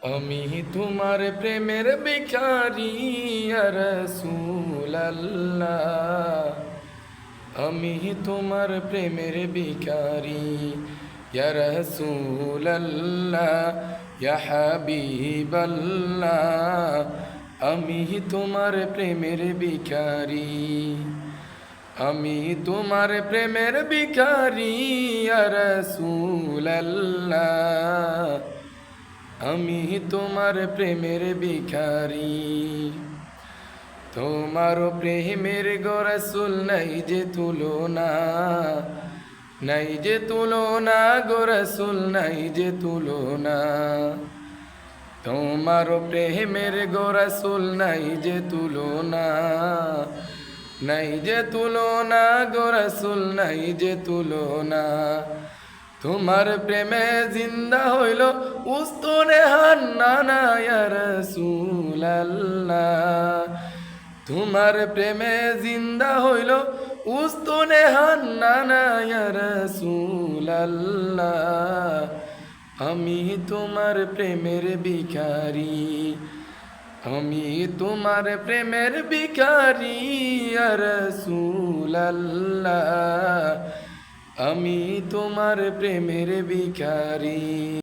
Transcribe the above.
আমি তোমার প্রেমের ভিখারি ইয়া রাসূলাল্লাহ। আমি তোমার প্রেমের ভিখারি ইয়া রাসূলাল্লাহ, ইয়া হাবিবাল্লাহ। আমি তোমার প্রেমের ভিখারি, আমি তোমার প্রেমের ভিখারি ইয়া রাসূলাল্লাহ। আমি তোমার প্রেমের ভিখারি। তোমার প্রেমের গো রাসূল নাই যে তুলনা, নাই যে তুলনা গো রাসূল নাই যে তুলনা। তোমার প্রেমের গো রাসূল নাই যে তুলনা, নাই যে তুলনা গো রাসূল নাই যে তুলনা। তোমার প্রেমে জিন্দা হইল উস্তনে হান্নানা ইয়া রাসূলাল্লাহ। তোমার প্রেমে জিন্দা হইল উস্তনে হান্নানা ইয়া রাসূলাল্লাহ। আমি তোমার প্রেমের ভিখারি, আমি তোমার প্রেমের ভিখারি ইয়া রাসূলাল্লাহ। আমি তোমার প্রেমের ভিখারি।